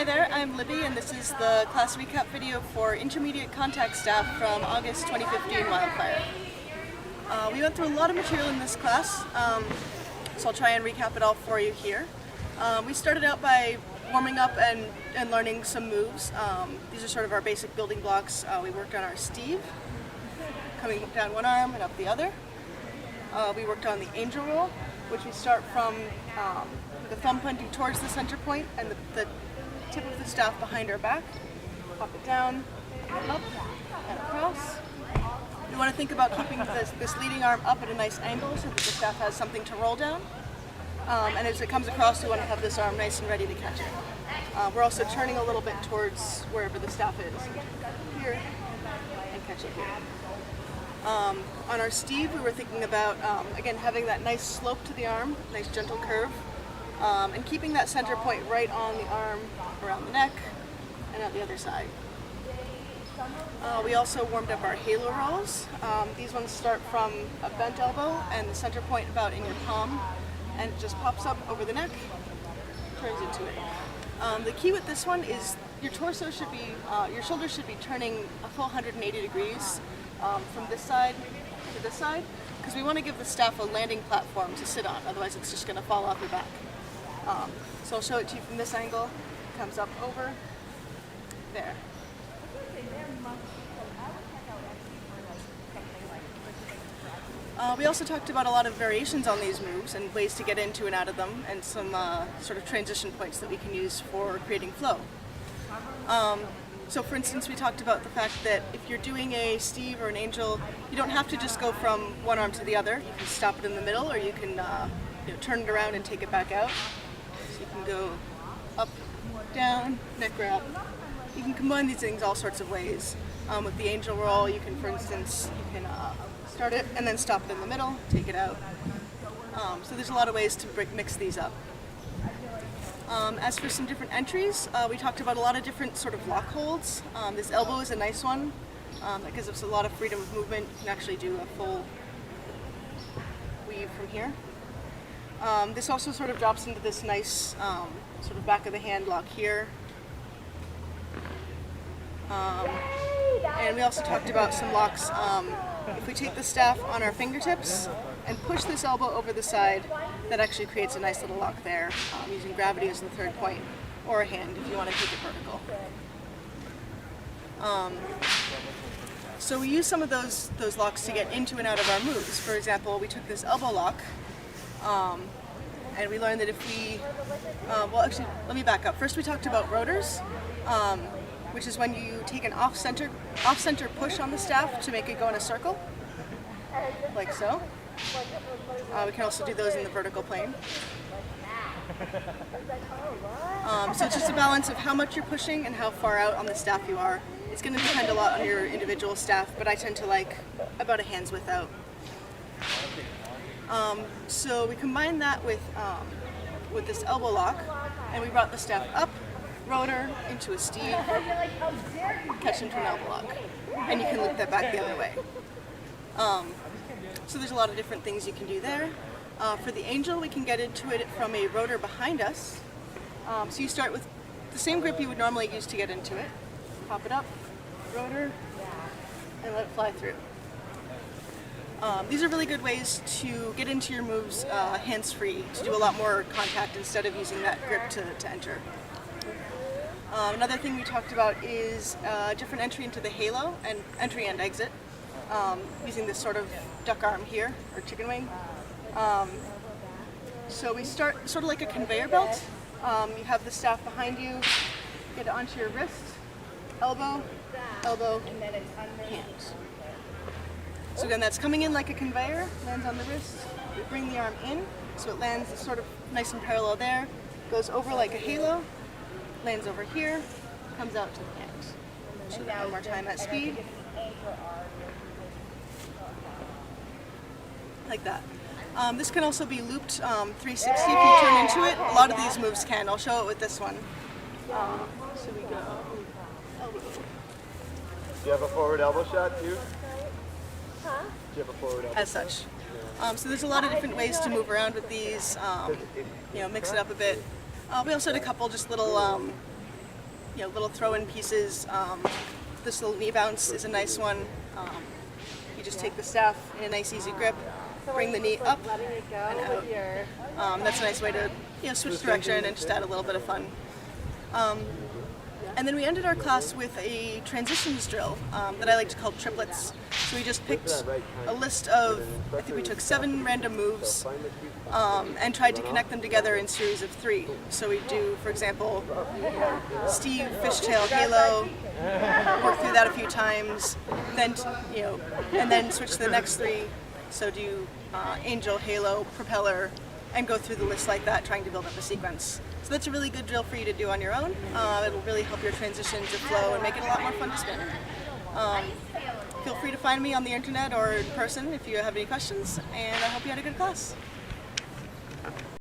there, I'm Libby, and this is the class recap video for intermediate contact staff from August 2015 wildfire. We went through a lot of material in this class, so I'll try and recap it all for you here. We started out by warming up and learning some moves. These are sort of our basic building blocks. We worked on our Steve, coming down one arm and up the other. We worked on the angel roll, which we start from the thumb pointing towards the center point and the tip of the staff behind our back. Pop it down, up, and across. You want to think about keeping this leading arm up at a nice angle so that the staff has something to roll down. And as it comes across, we want to have this arm nice and ready to catch it. We're also turning a little bit towards wherever the staff is. Here, and catch it here. On our Steve, we were thinking about, again, having that nice slope to the arm, nice gentle curve, and keeping that center point right on the arm, around the neck, and on the other side. We also warmed up our halo rolls. These ones start from a bent elbow and the center point about in your palm, and it just pops up over the neck, turns into it. The key with this one is your torso should be, your shoulders should be turning a full 180 degrees from this side to this side, because we want to give the staff a landing platform to sit on, otherwise it's just going to fall off your back. So I'll show it to you from this angle. It comes up over there. We also talked about a lot of variations on these moves and ways to get into and out of them, and some sort of transition points that we can use for creating flow. So for instance, we talked about the fact that if you're doing a Steve or an angel, you don't have to just go from one arm to the other. You can stop it in the middle, or you can turn it around and take it back out. So you can go up, down, neck grab. You can combine these things all sorts of ways. With the angel roll, you can, for instance, start it and then stop it in the middle, take it out. So there's a lot of ways to mix these up. As for some different entries, we talked about a lot of different sort of lock holds. This elbow is a nice one. That gives us a lot of freedom of movement. You can actually do a full weave from here. This also sort of drops into this nice sort of back of the hand lock here. And we also talked about some locks. If we take the staff on our fingertips and push this elbow over the side, that actually creates a nice little lock there, using gravity as the third point, or a hand if you want to take it vertical. So we use some of those locks to get into and out of our moves. For example, we took this elbow lock, and we learned that if we, well actually, let me back up. First we talked about rotors, which is when you take an off-center push on the staff to make it go in a circle, like so. We can also do those in the vertical plane. So it's just a balance of how much you're pushing and how far out on the staff you are. It's going to depend a lot on your individual staff, but I tend to like about a hand's width out. So we combined that with this elbow lock, and we brought the staff up, rotor, into a Steve, catch into an elbow lock, and you can loop that back the other way. So there's a lot of different things you can do there. For the angel, we can get into it from a rotor behind us. So you start with the same grip you would normally use to get into it. Pop it up, rotor, and let it fly through. These are really good ways to get into your moves hands-free, to do a lot more contact instead of using that grip to enter. Another thing we talked about is different entry into the halo, and entry and exit, using this sort of duck arm here, or chicken wing. So we start sort of like a conveyor belt. You have the staff behind you, get it onto your wrist, elbow, elbow, hand. So again, that's coming in like a conveyor, lands on the wrist. We bring the arm in, so it lands sort of nice and parallel there, goes over like a halo, lands over here, comes out to the hand. So that one more time at speed. Like that. This can also be looped 360 if you turn into it. A lot of these moves can. I'll show it with this one. So we go elbow. Do you have a forward elbow shot too? Huh? Do you have a forward elbow? As such. So there's a lot of different ways to move around with these. Mix it up a bit. We also had a couple just little little throw-in pieces. This little knee bounce is a nice one. You just take the staff in a nice easy grip, bring the knee up and out. That's a nice way to switch direction and just add a little bit of fun. And then we ended our class with a transitions drill that I like to call triplets. So we just picked a list of, I think we took 7 random moves and tried to connect them together in series of 3. So we do, for example, Steve fishtail halo, work through that a few times, then and then switch to the next 3. So do angel, halo, propeller, and go through the list like that, trying to build up a sequence. So that's a really good drill for you to do on your own. It'll really help your transitions to flow and make it a lot more fun to spin. Feel free to find me on the internet or in person if you have any questions, and I hope you had a good class.